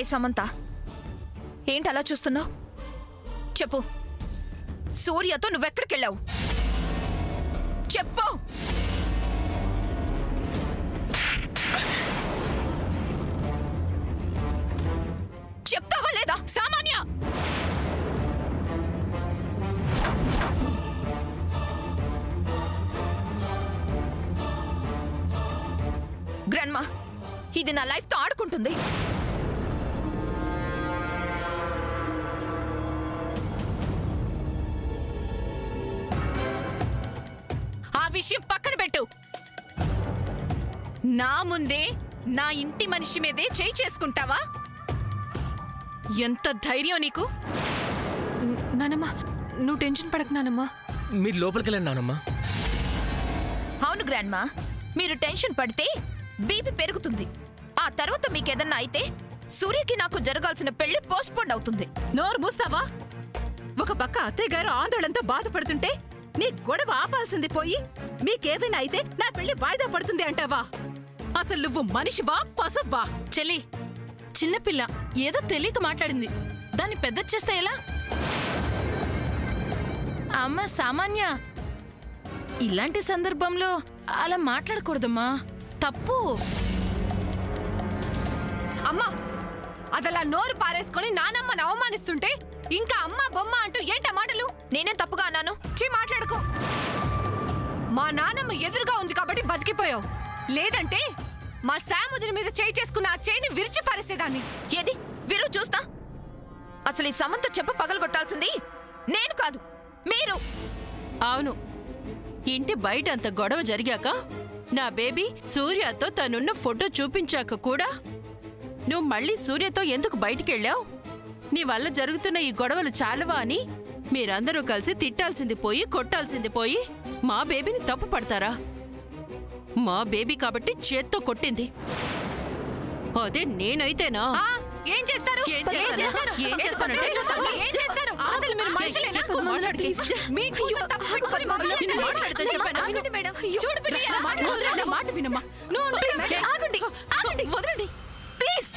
సమంత, ఏంటి అలా చూస్తున్నావు? చెప్పు, సూర్యతో నువ్వెక్కడికెళ్ళావు? చెప్పు. చెప్తావా లేదా? సామాన్య, గ్రాండ్మా, ఇది నా లైఫ్తో ఆడుకుంటుంది. ఆ విషయం పక్కన పెట్టు. నా ముందే నా ఇంటి మనిషి మీదే చేయి చేసుకుంటావా? ఎంత ధైర్యం నీకు? నానమ్మ, నువ్వు టెన్షన్ పడకు నానమ్మ. మీరు లోపలికెళ్ళండి నానమ్మ. అవును గ్రాండ్మా, మీరు టెన్షన్ పడితే బీపీ పెరుగుతుంది. ఆ తర్వాత మీకేదన్నా అయితే సూర్యకి నాకు జరగాల్సిన పెళ్లి పోస్ట్పోన్ అవుతుంది. నోరు మూస్తావా? ఒక పక్క అత్తయ్య గారు ఆందోళనతో బాధపడుతుంటే నీ గొడవ ఆపాల్సింది పోయి మీకేమైనా అయితే నా పెళ్లి వాయిదా పడుతుంది అంటావా? అసలు నువ్వు మనిషివా పశువా? చెల్లి, చిన్నపిల్ల ఏదో తెలియక మాట్లాడింది, దాన్ని పెద్ద చేస్తే ఎలా? అమ్మ సామాన్య, ఇలాంటి సందర్భంలో అలా మాట్లాడకూడదమ్మా, తప్పు. అమ్మా, అదలా నోరు పారేసుకొని నానమ్మని అవమానిస్తుంటే ఇంకా అమ్మ బొమ్మ అంటూ ఏంటా మాటలు? నేనేం తప్పుగా అన్నాను? మాట్లాడుకో. మా నానమ్మ ఎదురుగా ఉంది కాబట్టి బతికిపోయావు, లేదంటే మా సాముద్రి మీద చేయి చేసుకున్న ఆ చేయిని విరిచి పారేసేదాన్ని. ఏది విరు చూస్తా. అసలు ఈ సమంత చెప్ప పగలగొట్టాల్సింది నేను కాదు, మీరు. అవును, ఇంటి బయట అంత గొడవ జరిగాక నా బేబీ సూర్యతో తనున్న ఫోటో చూపించాక కూడా నువ్వు మళ్ళీ సూర్యతో ఎందుకు బయటికెళ్ళావు? నీ వల్ల జరుగుతున్న ఈ గొడవలు చాలవా అని మీరందరూ కలిసి తిట్టాల్సింది పోయి కొట్టాల్సింది పోయి మా బేబీని తప్పు పడతారా? మా బేబీ కాబట్టి చేత్తో కొట్టింది, అదే నేనైతేనా? ఏం చేస్తారు? అసలు మీరు మనుషులేనా? మీకు తప్పు పెట్టుకొని చూడు పిల్ల, మాట వినమ్మా. ఆగండి, ఆగండి, వదలండి ప్లీజ్.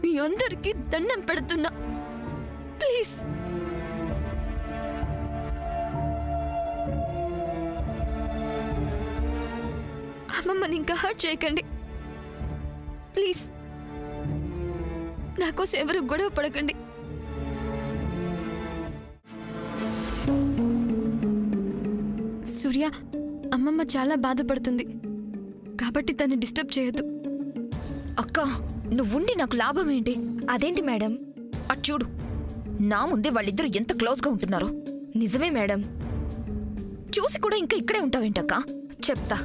మీ అందరికీ దండం పెడుతున్నా, ప్లీజ్. అమ్మమ్మని ఇంకా హర్ట్ చేయకండి ప్లీజ్. నా కోసం ఎవరు గొడవ పడకండి. సూర్య, అమ్మమ్మ చాలా బాధపడుతుంది కాబట్టి తను డిస్టర్బ్ చేయొద్దు. అక్క, నువ్వుండి నాకు లాభం ఏంటి? అదేంటి మేడం? అటు చూడు, నా ముందే వాళ్ళిద్దరూ ఎంత క్లోజ్గా ఉంటున్నారో. నిజమే మేడం. చూసి కూడా ఇంకా ఇక్కడే ఉంటావేంటక్క? చెప్తా.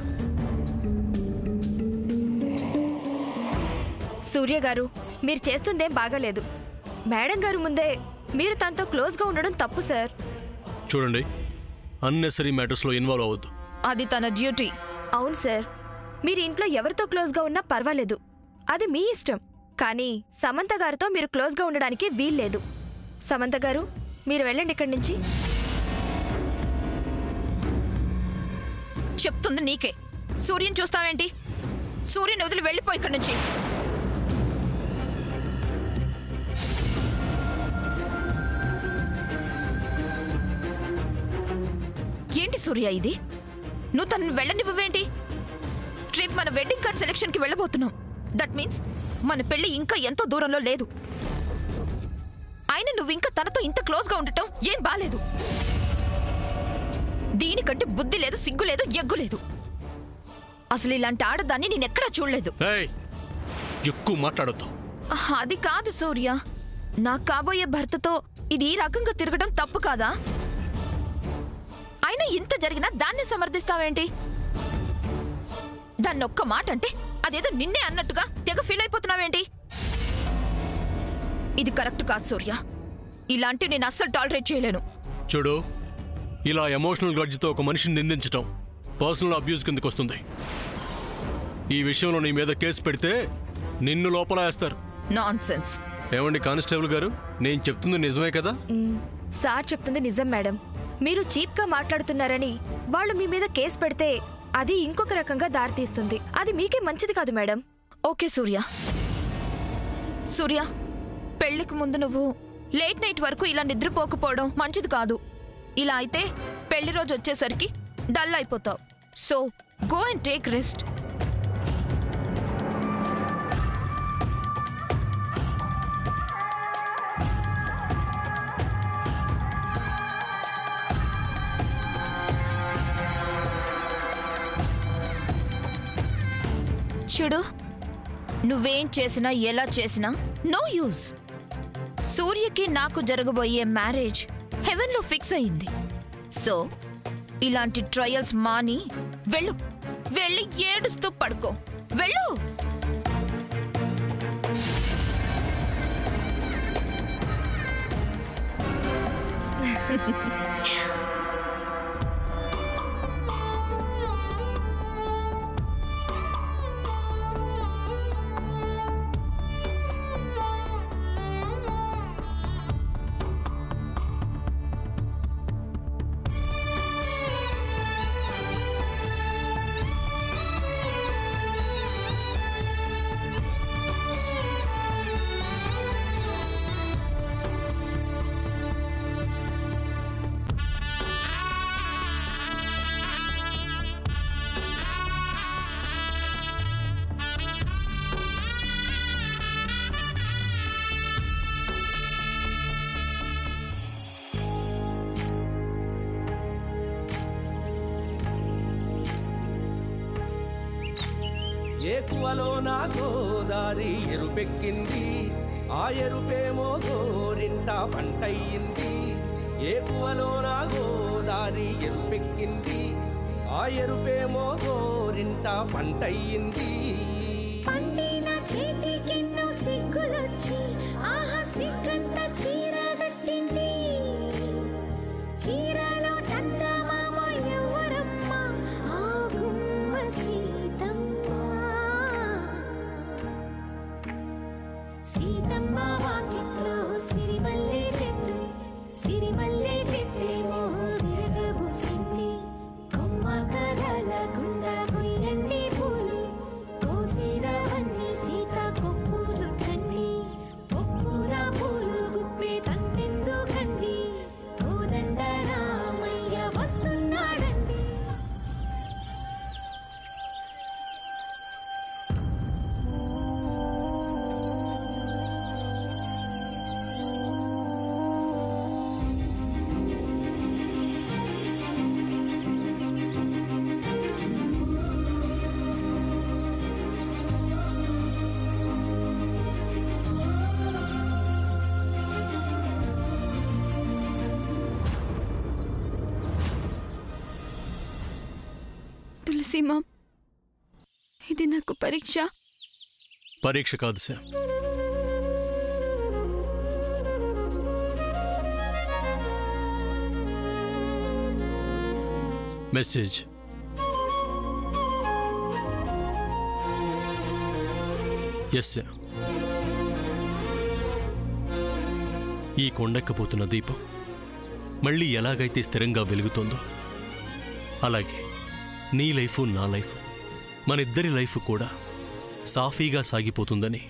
సూర్య గారు, మీరు చేస్తుందేం బాగాలేదు. మేడం గారు ముందే మీరు తనతో క్లోజ్గా ఉండడం తప్పు సార్. చూడండి, అన్నెసరీ మ్యాటర్స్లో ఇన్వాల్వ్ అవ్వద్దు. అది తన డ్యూటీ. అవును సార్, మీరు ఇంట్లో ఎవరితో క్లోజ్గా ఉన్నా పర్వాలేదు, అది మీ ఇష్టం. కానీ సమంత గారితో మీరు క్లోజ్గా ఉండడానికి వీల్లేదు. సమంత గారు, మీరు వెళ్ళండి ఇక్కడి నుంచి. చెప్తుంది నీకే. సూర్యని చూస్తావేంటి? సూర్యని వదిలి వెళ్ళిపో ఇక్కడి నుంచి. ఏంటి సూర్య ఇది? నువ్వు తనని వెళ్ళనివ్వేంటి? ట్రిప్ మన వెడ్డింగ్ కార్డ్ సెలెక్షన్కి వెళ్ళబోతున్నాం. దట్ మీన్స్ మన పెళ్లి ఇంకా ఎంతో దూరంలో లేదు. అయినా నువ్వు ఇంకా తనతో ఇంత క్లోజ్గా ఉండటం ఏం బాలేదు. దీనికంటే బుద్ధి లేదు, సిగ్గు లేదు, ఎగ్గు లేదు. అసలు ఇలాంటి ఆడదాన్ని నేనెక్కడా చూడలేదు. ఎక్కువ మాట్లాడొద్దు. అది కాదు సూర్య, నా కాబోయే భర్తతో ఇది ఈ రకంగా తిరగడం తప్పు కాదా? అయినా ఇంత జరిగినా దాన్ని సమర్థిస్తావేంటి? దాన్ని ఒక్క మాట అంటే అదేదో నిన్నే అన్నట్టుగా తెగ ఫీల్ అయిపోతున్నావేంటి? ఇది కరెక్ట్ కాదు సూర్య. ఇలాంటి నేను అస్సలు టాలరేట్ చేయలేను. చూడు, ఇలా ఎమోషనల్ గ్రడ్జ్తో ఒక మనిషిని నిందించటం పర్సనల్ అబ్యూస్ కిందకు వస్తుంది. ఈ విషయంలో నీ మీద కేసు పెడితే నిన్ను లోపల వేస్తారు. నాన్సెన్స్. ఏమండి కానిస్టేబుల్ గారు, నేను చెప్తుంది నిజమే కదా? సార్ చెప్తుంది నిజం మేడం. మీరు చీప్గా మాట్లాడుతున్నారని వాళ్ళు మీ మీద కేసు పెడితే అది ఇంకొక రకంగా దారితీస్తుంది. అది మీకే మంచిది కాదు మేడం. ఓకే సూర్య, సూర్య, పెళ్లికి ముందు నువ్వు లేట్ నైట్ వరకు ఇలా నిద్రపోకపోవడం మంచిది కాదు. ఇలా అయితే పెళ్లి రోజు వచ్చేసరికి డల్ అయిపోతావు. So go and take rest. చూడు, నువ్వేం చేసినా ఎలా చేసినా నో యూజ్. సూర్యకి నాకు జరగబోయే మ్యారేజ్ హెవెన్లో ఫిక్స్ అయింది. సో ఇలాంటి ట్రయల్స్ మాని వెళ్ళు, వెళ్ళి ఏడుస్తూ పడుకో. వెళ్ళు. ఏకువలో నా గోదారి ఎరుపెక్కింది, ఆ ఎరుపేమో గోరింట పంటయ్యింది. ఏకువలో నా గోదారి ఎరుపెక్కింది, ఆ ఎరుపేమో గోరింట పంటయ్యింది. పండిన చేతికెన్నో సిగ్గులొచ్చి ఆహా సిగ్గంత చీర కట్టింది. చీరలో చందమామ ఎవరమ్మ, ఆ గుమ్మ సీతమ్మ. సీతమ్మ వాకిట్లో సిరిమల్లె చెట్టు, సిరిమల్లె చెట్టేమో తిరగబూసింది. కొమ్మ కదలకుండా కొయ్యండి పూలు, కోసిరవన్నీ సీత కొప్పు చుట్టండి. ఒప్పున పూలు గుప్పే తంతెందుకండి, కోదండ రామయ్య వస్తున్నాడండి. తులసి మామ్, ఇది నాకు పరీక్ష. పరీక్ష కాదు సార్, మెసేజ్. ఎస్ సార్, ఈ కొండెక్కపోతున్న దీపం మళ్ళీ ఎలాగైతే స్థిరంగా వెలుగుతుందో అలాగే నీ లైఫ్, నా లైఫ్, మన ఇద్దరి లైఫ్ కూడా సాఫీగా సాగిపోతుందని